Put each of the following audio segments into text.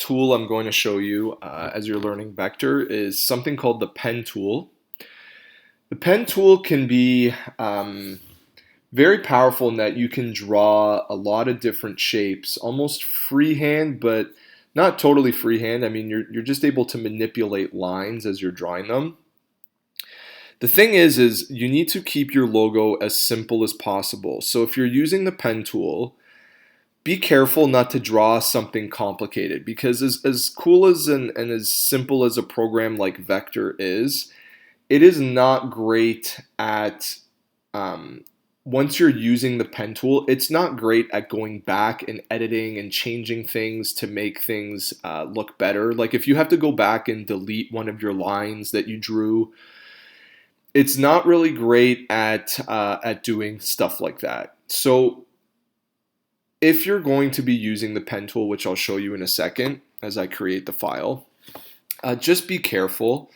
tool I'm going to show you as you're learning Vector is something called the pen tool. The pen tool can be very powerful in that you can draw a lot of different shapes, almost freehand, but not totally freehand. I mean, you're just able to manipulate lines as you're drawing them. The thing is you need to keep your logo as simple as possible. So if you're using the pen tool, be careful not to draw something complicated, because as cool as and as simple as a program like Vectr is, it is not great at once you're using the pen tool, it's not great at going back and editing and changing things to make things look better. Like if you have to go back and delete one of your lines that you drew, it's not really great at doing stuff like that. So if you're going to be using the pen tool, which I'll show you in a second as I create the file, just be careful.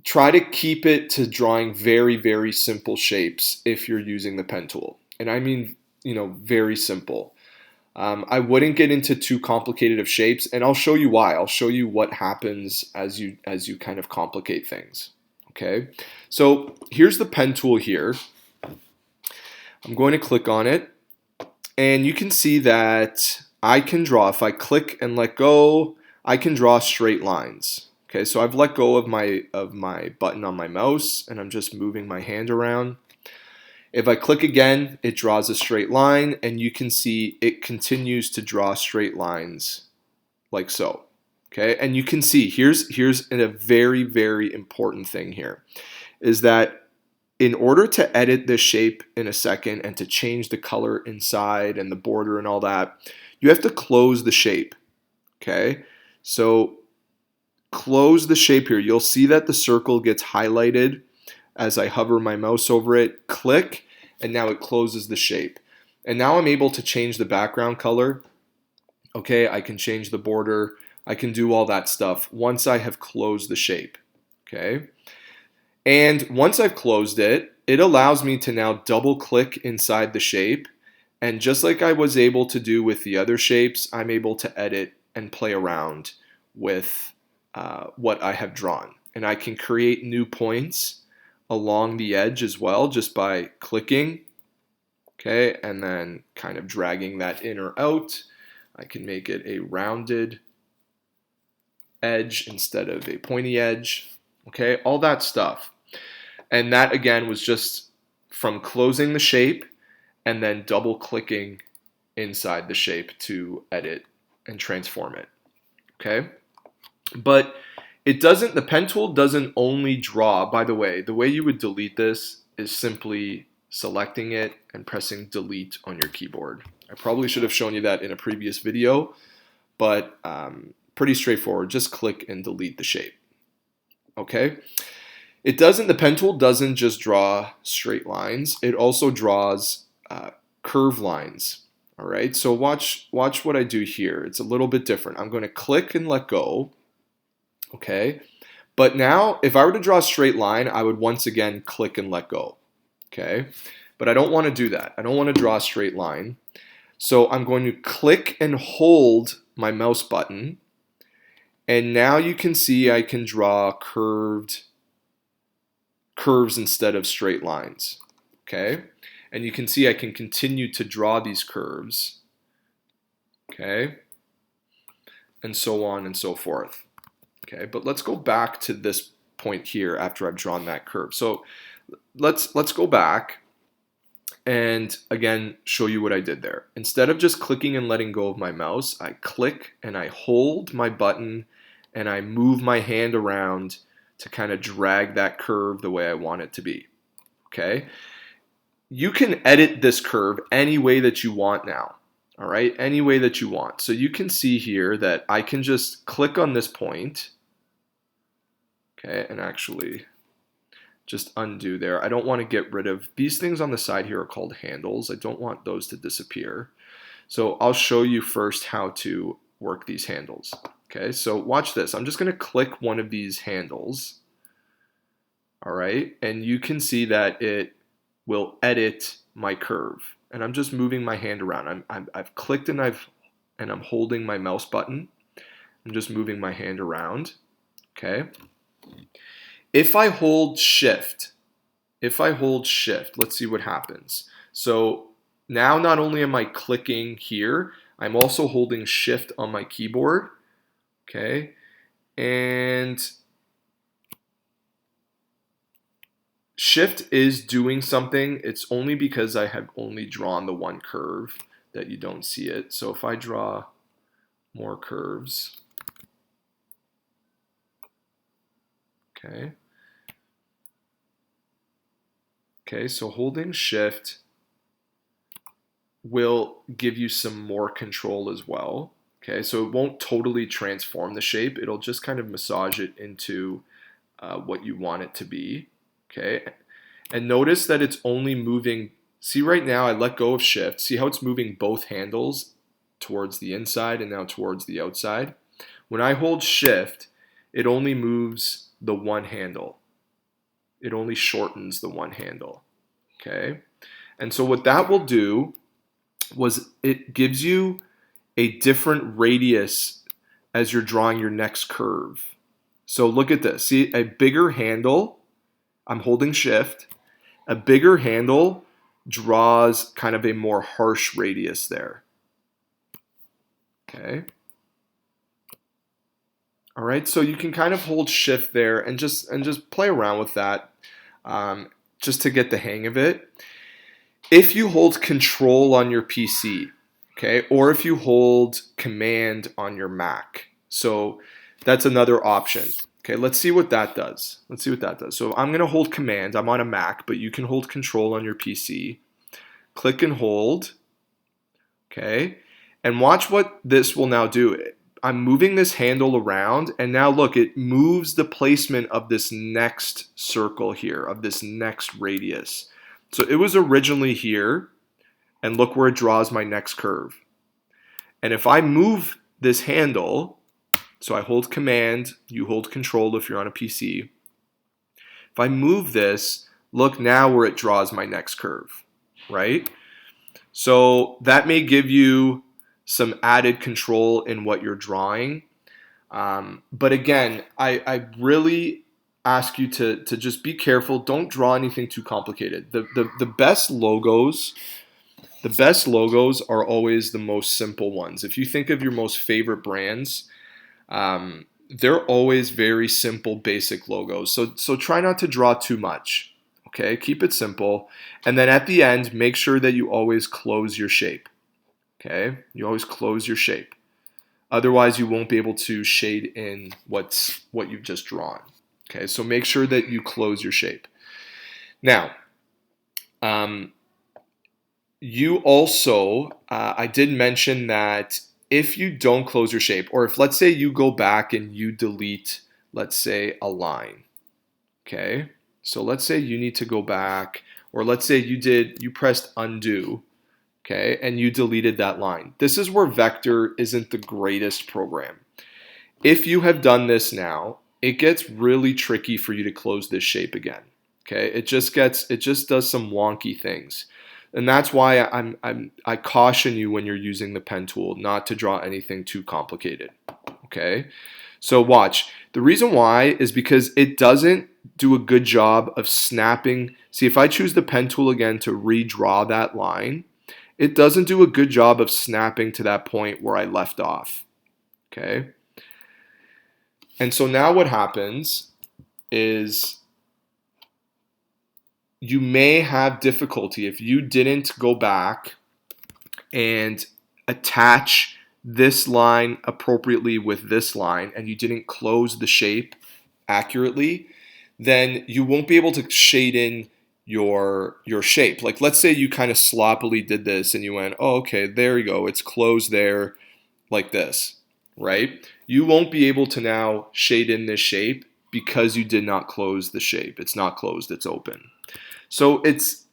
Try to keep it to drawing very, very simple shapes if you're using the pen tool. And I mean, very simple. I wouldn't get into too complicated of shapes, and I'll show you why. I'll show you what happens as you kind of complicate things. Okay, so here's the pen tool here. I'm going to click on it, and you can see that I can draw, if I click and let go, I can draw straight lines. Okay, so I've let go of my button on my mouse, and I'm just moving my hand around. If I click again, it draws a straight line, and you can see it continues to draw straight lines like so. Okay, and you can see here's a very, very important thing here, is that in order to edit this shape in a second and to change the color inside and the border and all that, you have to close the shape. Okay, so close the shape here. You'll see that the circle gets highlighted as I hover my mouse over it, click, and now it closes the shape. And now I'm able to change the background color. Okay, I can change the border. I can do all that stuff once I have closed the shape. Okay, and once I've closed it, it allows me to now double click inside the shape. And just like I was able to do with the other shapes, I'm able to edit and play around with what I have drawn. And I can create new points along the edge as well just by clicking, okay, and then kind of dragging that in or out. I can make it a rounded edge instead of a pointy edge, okay, all that stuff. And that again was just from closing the shape and then double clicking inside the shape to edit and transform it, okay? But it doesn't, the pen tool doesn't only draw. By the way you would delete this is simply selecting it and pressing delete on your keyboard. I probably should have shown you that in a previous video, but pretty straightforward. Just click and delete the shape. Okay? The pen tool doesn't just draw straight lines, it also draws curved lines. All right, so watch what I do here. It's a little bit different. I'm going to click and let go. Okay, but now if I were to draw a straight line, I would once again click and let go. Okay, but I don't want to do that. I don't want to draw a straight line. So I'm going to click and hold my mouse button, and now you can see I can draw curves instead of straight lines. Okay, and you can see I can continue to draw these curves. Okay, and so on and so forth. Okay, but let's go back to this point here after I've drawn that curve. So let's go back and again show you what I did there. Instead of just clicking and letting go of my mouse, I click and I hold my button and I move my hand around to kind of drag that curve the way I want it to be. Okay, you can edit this curve any way that you want now. All right, any way that you want. So you can see here that I can just click on this point. Okay, and actually just undo there. I don't want to get rid of these things on the side here are called handles. I don't want those to disappear. So I'll show you first how to work these handles. Okay, so watch this. I'm just going to click one of these handles. All right, and you can see that it will edit my curve. And I'm just moving my hand around. I've clicked and I've and I'm holding my mouse button. I'm just moving my hand around, okay? If I hold shift, let's see what happens. So now not only am I clicking here, I'm also holding shift on my keyboard, okay? And shift is doing something. It's only because I have only drawn the one curve that you don't see it. So if I draw more curves, okay. Okay, so holding shift will give you some more control as well. Okay, so it won't totally transform the shape. It'll just kind of massage it into what you want it to be. Okay, and notice that it's only moving. See, right now I let go of shift. See how it's moving both handles towards the inside and now towards the outside? When I hold shift, it only moves the one handle. It only shortens the one handle. Okay, and so what that will do was it gives you a different radius as you're drawing your next curve. So look at this. See, a bigger handle, I'm holding shift. A bigger handle draws kind of a more harsh radius there. Okay. All right, so you can kind of hold shift there and just play around with that just to get the hang of it. If you hold control on your PC, okay, or if you hold command on your Mac, so that's another option. Okay, let's see what that does. Let's see what that does. So I'm going to hold command. I'm on a Mac, but you can hold control on your PC. Click and hold. Okay, and watch what this will now do. I'm moving this handle around, and now look, it moves the placement of this next circle here, of this next radius. So it was originally here, and look where it draws my next curve. And if I move this handle, so I hold command, you hold control if you're on a PC. If I move this, look now where it draws my next curve, right? So that may give you some added control in what you're drawing. But again, I really ask you to just be careful. Don't draw anything too complicated. The best logos, are always the most simple ones. If you think of your most favorite brands, they're always very simple, basic logos. So try not to draw too much. Okay, keep it simple. And then at the end, make sure that you always close your shape. Okay, you always close your shape. Otherwise, you won't be able to shade in what you've just drawn. Okay, so make sure that you close your shape. Now, you also, I did mention that if you don't close your shape, or if let's say you go back and you delete, let's say, a line. Okay, so let's say you need to go back, or let's say you pressed undo. Okay, and you deleted that line. This is where Vectr isn't the greatest program. If you have done this now, it gets really tricky for you to close this shape again. Okay, it just does some wonky things. And that's why I caution you when you're using the pen tool not to draw anything too complicated. Okay, so watch. The reason why is because it doesn't do a good job of snapping. See, if I choose the pen tool again to redraw that line, it doesn't do a good job of snapping to that point where I left off. Okay, and so now what happens is you may have difficulty if you didn't go back and attach this line appropriately with this line, and you didn't close the shape accurately, then you won't be able to shade in your shape. Like let's say you kind of sloppily did this and you went, oh, okay, there you go, it's closed there like this, right? You won't be able to now shade in this shape because you did not close the shape. It's not closed, it's open. So it's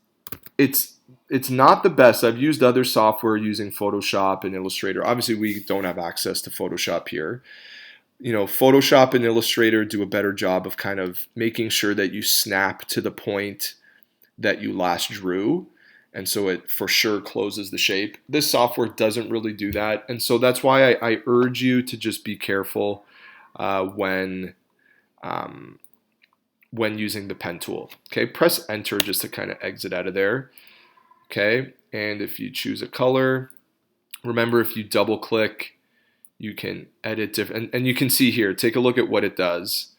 not the best. I've used other software using Photoshop and Illustrator. Obviously, we don't have access to Photoshop here. You know, Photoshop and Illustrator do a better job of kind of making sure that you snap to the point that you last drew. and so it for sure closes the shape. This software doesn't really do that, and so that's why I urge you to just be careful um, when using the pen tool. Okay, press enter just to kind of exit out of there. Okay, and if you choose a color, remember if you double click, you can edit different, and you can see here, take a look at what it does.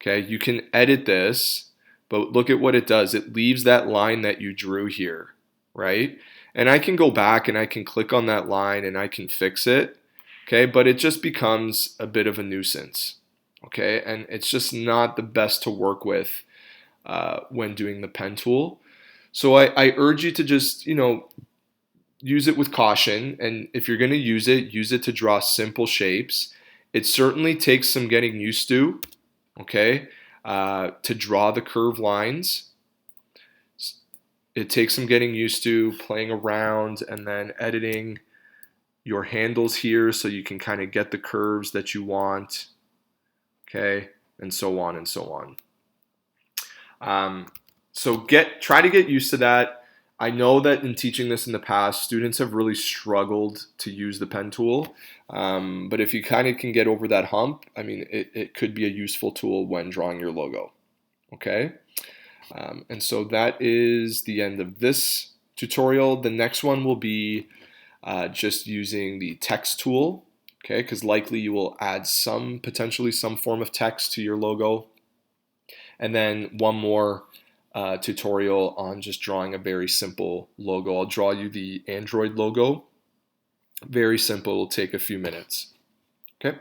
Okay, you can edit this, but look at what it does. It leaves that line that you drew here, right? And I can go back and I can click on that line and I can fix it, okay? But it just becomes a bit of a nuisance, okay? And it's just not the best to work with when doing the pen tool. So I urge you to just, use it with caution. And if you're going to use it to draw simple shapes. It certainly takes some getting used to, okay, to draw the curved lines. It takes some getting used to, playing around and then editing your handles here so you can kind of get the curves that you want, okay, and so on and so on. So try to get used to that. I know that in teaching this in the past, students have really struggled to use the pen tool. But if you kind of can get over that hump, I mean, it could be a useful tool when drawing your logo. Okay? And so that is the end of this tutorial. The next one will be just using the text tool. Okay? Because likely you will add potentially some form of text to your logo. And then one more tutorial on just drawing a very simple logo. I'll draw you the Android logo. Very simple, it'll take a few minutes. Okay.